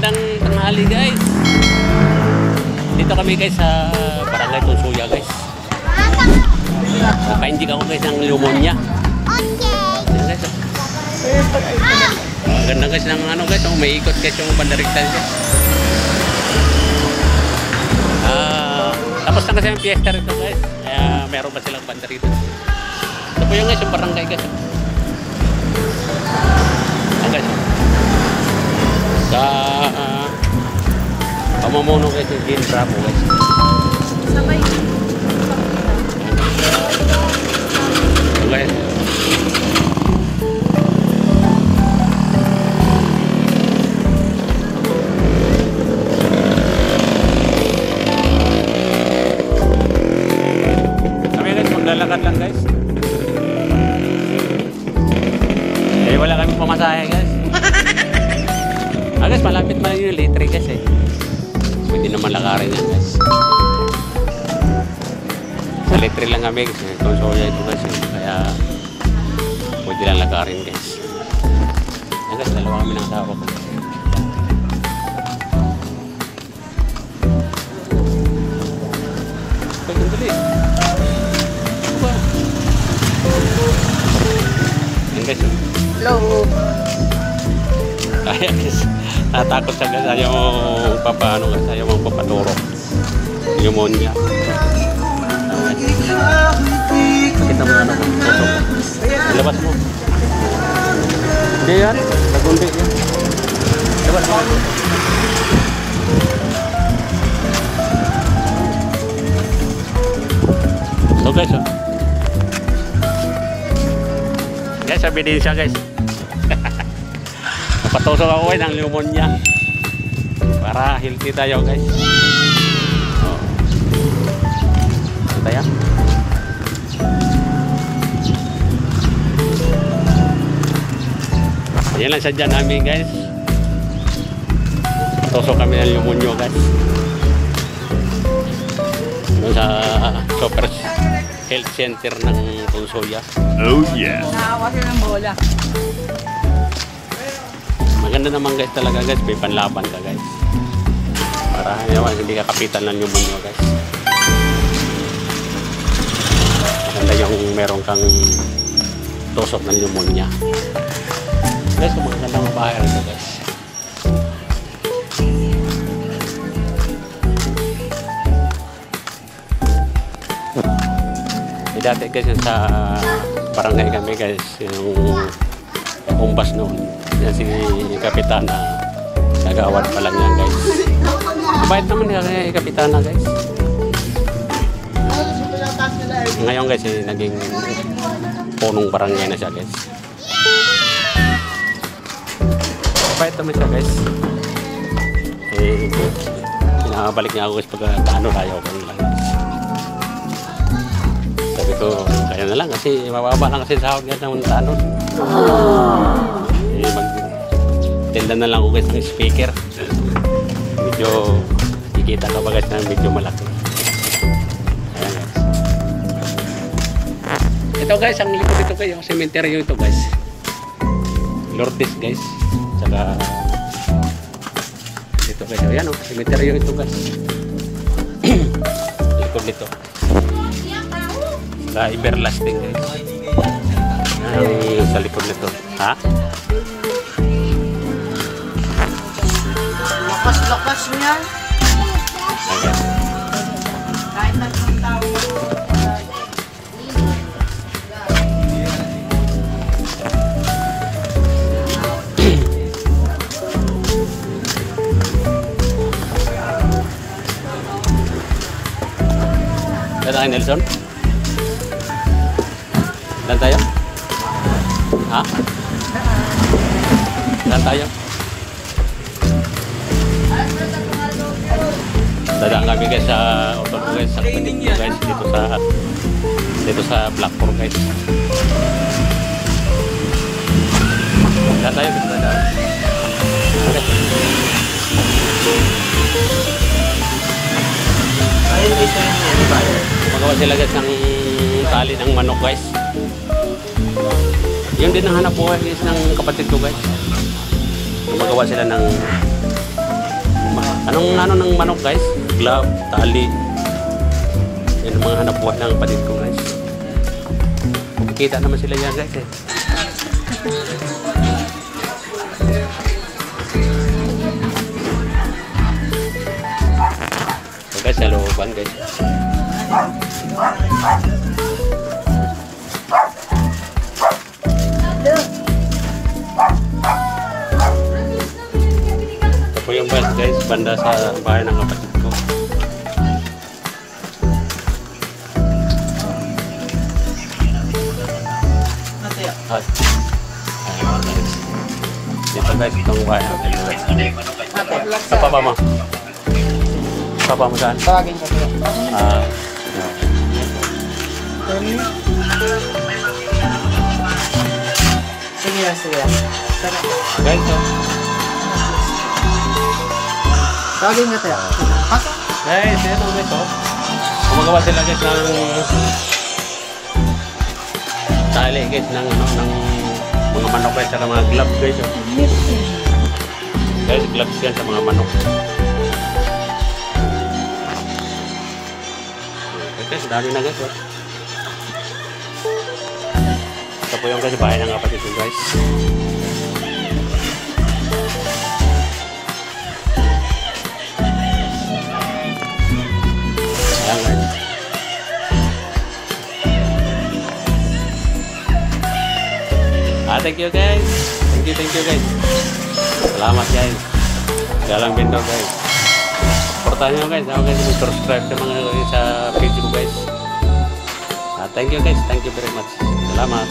Magandang tanghali guys. Dito kami guys sa Barangay Tunsuya guys. Nagpa-injik ako guys ng pneumonia. Okay. Maganda guys ng ano guys, may ikot guys yung bandarigtan guys. Tapos na kasi yung fiesta rito guys. Kaya meron pa silang banda rito. Ito po yung guys, yung barangay guys. Guys. Sa pamumuno guys yung Jean Bravo guys. Sabay. Okay. Kami guys, maglalakad lang guys. Eh wala kami pamasahe guys. Guys, malapit man yung litre guys eh. Pwede naman lakarin yan guys. Sa litre lang kami guys. Tunsuya ito guys eh. Kaya pwede lang lakarin guys. Yan guys, dalawa kami ng asawa ko. Pagkandali. Diba? Yan guys. Hello. Kaya guys, natakot siya guys. Ayaw mo papaano guys. Ayaw mo papaturo. Pneumonia. Kita mo ano. Labas mo. Hindi yan. Nagundi yan. Labas mo. So guys, oh. Guys, sabi din siya guys. Patusok ako ng pneumonia para healthy tayo guys. Oh. Tayo. Ayan lang sadya namin guys. Patusok kami ng pneumonia guys. Doon sa Super Health Center ng Tunsuya. Oh yeah. Nakawa sila ng bola. Maganda naman guys talaga guys, may panlaban ka guys. Para naman hindi ka kapitan ng pneumonia guys. Maganda yung meron kang tusok ng pneumonia. Guys, kung magandang bahay ito guys. Dati guys yung sa barangay kami guys, yung kumbas noon. Yan si Kapitana, nag-award pa lang yan guys. Mabait naman yung Kapitana guys. Ngayon guys, naging punong barangay na siya guys. Mabait naman siya guys. Eh, pinakabalik niya ako guys pag ano tayo ko lang guys. Sabi ko, kaya na lang kasi mababa lang kasi sahod guys ng ano. Magtinda na lang ako guys ng speaker. Medyo kikita ka ba guys na medyo malaki. Ayan guys. Ito guys, ang likod ito kayo, cemetery ito guys. Lourdes guys. Saka dito guys. Ayan o, cemetery ito guys. Likod nito. Saka everlasting guys. Ayan sa likod nito. Ha? Lakas-lakas niya. Okay. Kahit nagpunta tao. Kaya Nelson? Dan tayo? Ha? Dan tayo? Dadaan kami guys sa Otol guys, sa Kapatid guys, dito sa Blackpool guys. Dan tayo guys, dadaan. Okay. Magawa sila guys ng tali ng manok guys. Yun din ang hanap buhay guys ng kapatid ko guys. Magawa sila ng Anong ano ng manok guys? Glove, tali. Yan ang mga hanap buhay ng kapatid ko guys. Kita naman sila yan guys eh. So guys, sa looban guys. Ito po yung bus guys, banda sa bahay ng kapatid ko. At, ayun guys. Dito guys, itong bahay natin. Sa papa mo? Papa mo saan? Tawagin ko siya. Ah, Sige lang, sige lang. guys, oh. Tawagin nga tayo. Pasok. Guys, ito guys, oh. Gumagawa sila guys ng tali guys ng ano, ng mga manok guys, saka mga glove guys, oh. Guys, gloves yan sa mga manok. Guys, dami na guys, oh. Ito po yung guys, bahay ng kapatid ko guys. Ayan guys. Thank you guys. Thank you guys. Salamat guys. Galang bento guys. Supportahan nyo guys. Ako guys, subscribe sa mga sa page ko guys. Thank you guys. Thank you very much. Salamat.